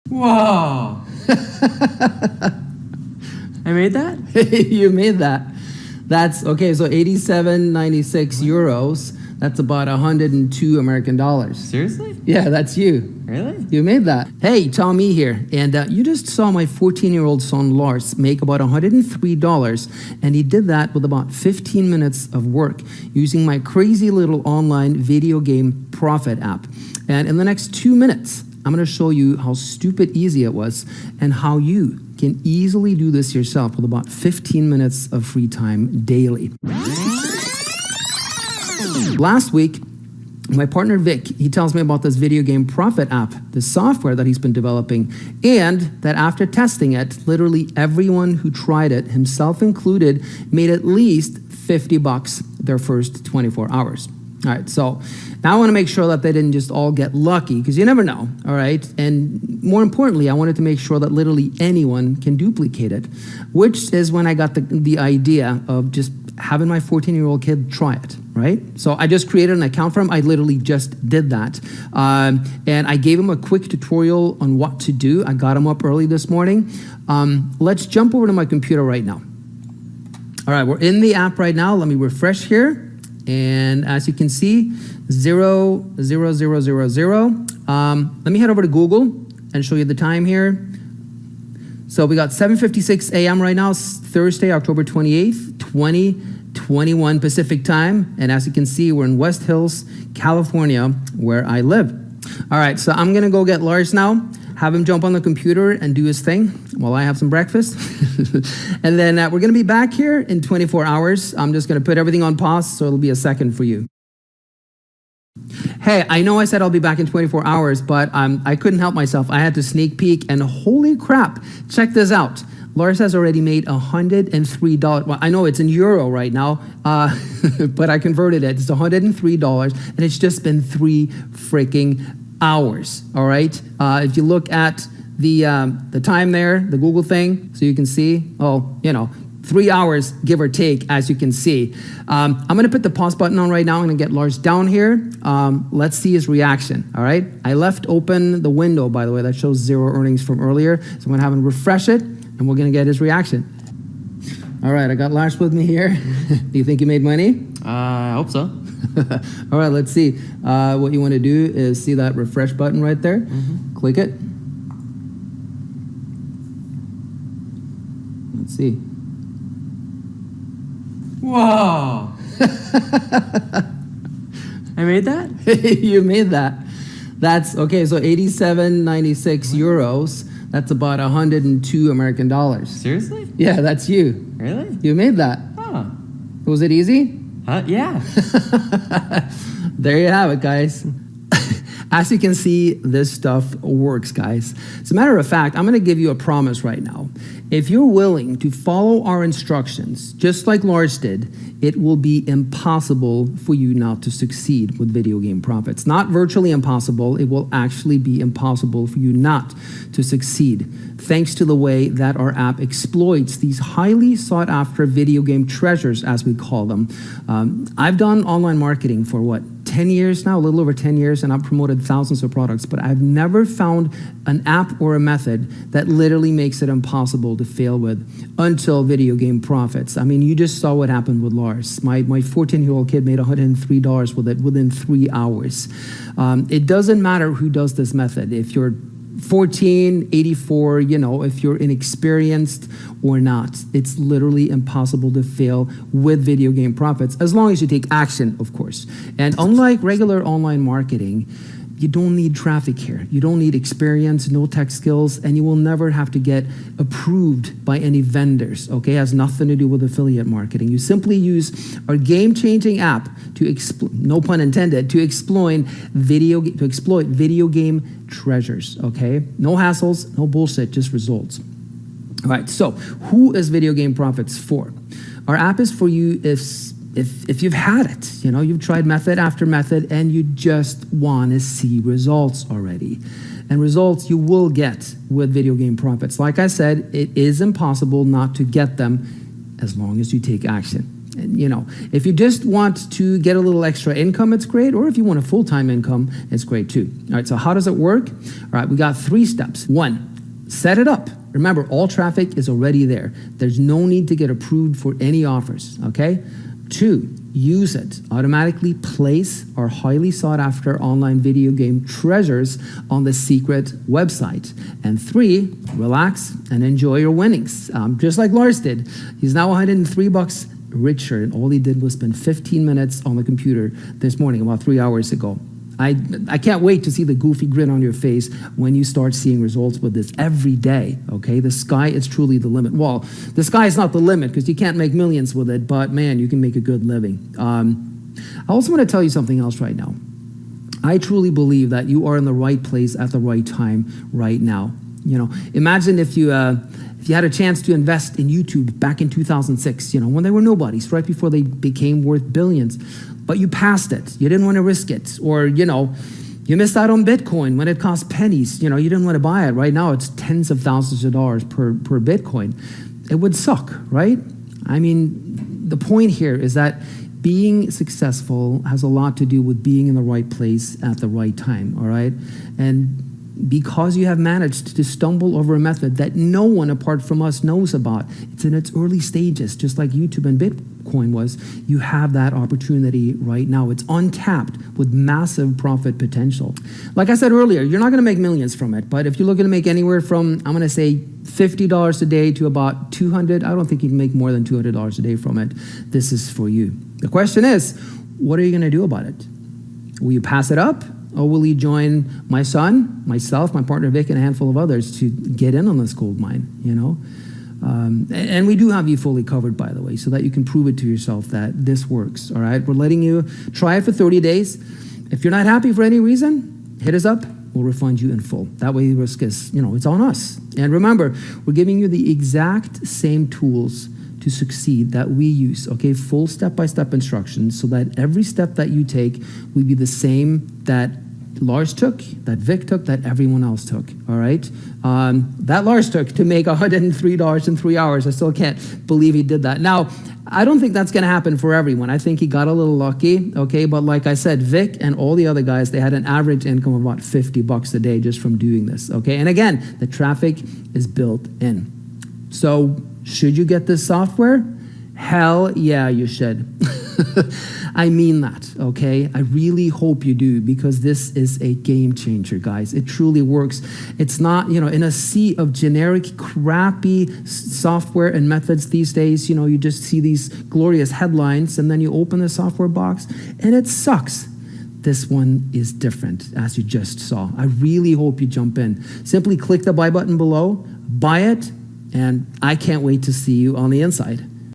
Whoa. I made that? You made that. That's, okay, so 87.96 euros. That's about 102 American dollars. Seriously? Yeah, that's you. Really? You made that. Hey, Tommy here. And you just saw my 14-year-old son, Lars, make about $103. And he did that with about 15 minutes of work using my crazy little online video game profit app. And in the next 2 minutes, I'm going to show you how stupid easy it was and how you can easily do this yourself with about 15 minutes of free time daily. Last week, my partner Vic, he tells me about this video game profit app, the software that he's been developing, and that after testing it, literally everyone who tried it, himself included, made at least $50 their first 24 hours. All right, so now I want to make sure that they didn't just all get lucky, because you never know, all right? And more importantly, I wanted to make sure that literally anyone can duplicate it, which is when I got the idea of just having my 14-year-old kid try it, right? So I just created an account for him. I literally just did that. And I gave him a quick tutorial on what to do. I got him up early this morning. Let's jump over to my computer right now. All right, we're in the app right now. Let me refresh here. And as you can see, 0, 0, 0, 0, 0. Let me head over to Google and show you the time here. So we got 7:56 a.m. right now, Thursday, October 28th, 2021 Pacific time. And as you can see, we're in West Hills, California, where I live. All right, so I'm gonna go get Lars now, have him jump on the computer and do his thing while I have some breakfast. And then we're gonna be back here in 24 hours. I'm just gonna put everything on pause, so it'll be a second for you. Hey, I know I said I'll be back in 24 hours, but I couldn't help myself. I had to sneak peek, and holy crap, check this out. Lars has already made $103. Well, I know it's in euro right now, but I converted it. It's $103, and it's just been 3 freaking hours, all right? If you look at the time there, the Google thing, so you can see, 3 hours, give or take, as you can see. I'm gonna put the pause button on right now. I'm gonna get Lars down here. Let's see his reaction, all right? I left open the window, by the way, that shows 0 earnings from earlier. So I'm gonna have him refresh it, and we're gonna get his reaction. All right, I got Lars with me here. Do you think you made money? I hope so. All right, let's see. What you wanna do is see that refresh button right there. Click it. Let's see. Whoa. I made that? You made that. That's, okay, so 87.96 euros. That's about 102 American dollars. Seriously? Yeah, that's you. Really? You made that. Huh. Was it easy? Yeah. There you have it, guys. As you can see, this stuff works, guys. As a matter of fact, I'm gonna give you a promise right now. If you're willing to follow our instructions, just like Lars did, it will be impossible for you not to succeed with video game profits. Not virtually impossible, it will actually be impossible for you not to succeed, thanks to the way that our app exploits these highly sought after video game treasures, as we call them. I've done online marketing for what, 10 years now, a little over 10 years, and I've promoted thousands of products, but I've never found an app or a method that literally makes it impossible to fail with until video game profits. I mean, you just saw what happened with Lars. My 14-year-old kid made $103 with it within 3 hours. It doesn't matter who does this method. If you're 14, 84, if you're inexperienced or not, it's literally impossible to fail with video game profits, as long as you take action, of course. And unlike regular online marketing, you don't need traffic here. You don't need experience, no tech skills, and you will never have to get approved by any vendors, okay? It has nothing to do with affiliate marketing. You simply use our game-changing app to, no pun intended, to exploit video game treasures, okay? No hassles, no bullshit, just results. All right, so who is Video Game Profits for? Our app is for you if you've had it, you've tried method after method and you just want to see results already. And results you will get with Video Game Profits. Like I said, it is impossible not to get them as long as you take action. If you just want to get a little extra income, it's great. Or if you want a full-time income, it's great too. All right, so how does it work? All right, we got 3 steps. 1, set it up. Remember, all traffic is already there. There's no need to get approved for any offers, okay? 2, use it. Automatically place our highly sought after online video game treasures on the secret website. And 3, relax and enjoy your winnings. Just like Lars did. He's now $103 richer, and all he did was spend 15 minutes on the computer this morning, about 3 hours ago. I can't wait to see the goofy grin on your face when you start seeing results with this every day, okay? The sky is truly the limit. Well, the sky is not the limit because you can't make millions with it, but man, you can make a good living. I also want to tell you something else right now. I truly believe that you are in the right place at the right time right now. Imagine if you had a chance to invest in YouTube back in 2006, when they were nobodies, right before they became worth billions, but you passed it. You didn't want to risk it. Or, you missed out on Bitcoin when it cost pennies. You didn't want to buy it. Right now, it's tens of thousands of dollars per Bitcoin. It would suck, right? I mean, the point here is that being successful has a lot to do with being in the right place at the right time, all right? And because you have managed to stumble over a method that no one apart from us knows about, it's in its early stages, just like YouTube and Bitcoin was, you have that opportunity right now. It's untapped with massive profit potential. Like I said earlier, you're not gonna make millions from it, but if you're looking to make anywhere from, I'm gonna say $50 a day to about $200, I don't think you can make more than $200 a day from it. This is for you. The question is, what are you gonna do about it? Will you pass it up? Or will you join my son, myself, my partner Vic, and a handful of others to get in on this gold mine, And we do have you fully covered, by the way, so that you can prove it to yourself that this works, all right? We're letting you try it for 30 days. If you're not happy for any reason, hit us up. We'll refund you in full. That way the risk is, it's on us. And remember, we're giving you the exact same tools to succeed that we use, okay? Full step-by-step instructions so that every step that you take will be the same that Lars took, that Vic took, that everyone else took, all right? That Lars took to make $103 in 3 hours. I still can't believe he did that. Now, I don't think that's gonna happen for everyone. I think he got a little lucky, okay? But like I said, Vic and all the other guys, they had an average income of about $50 a day just from doing this, okay? And again, the traffic is built in. So, should you get this software? Hell yeah, you should. I mean that, okay? I really hope you do, because this is a game changer, guys. It truly works. It's not, in a sea of generic, crappy software and methods these days, you just see these glorious headlines, and then you open the software box, and it sucks. This one is different, as you just saw. I really hope you jump in. Simply click the buy button below, buy it, and I can't wait to see you on the inside.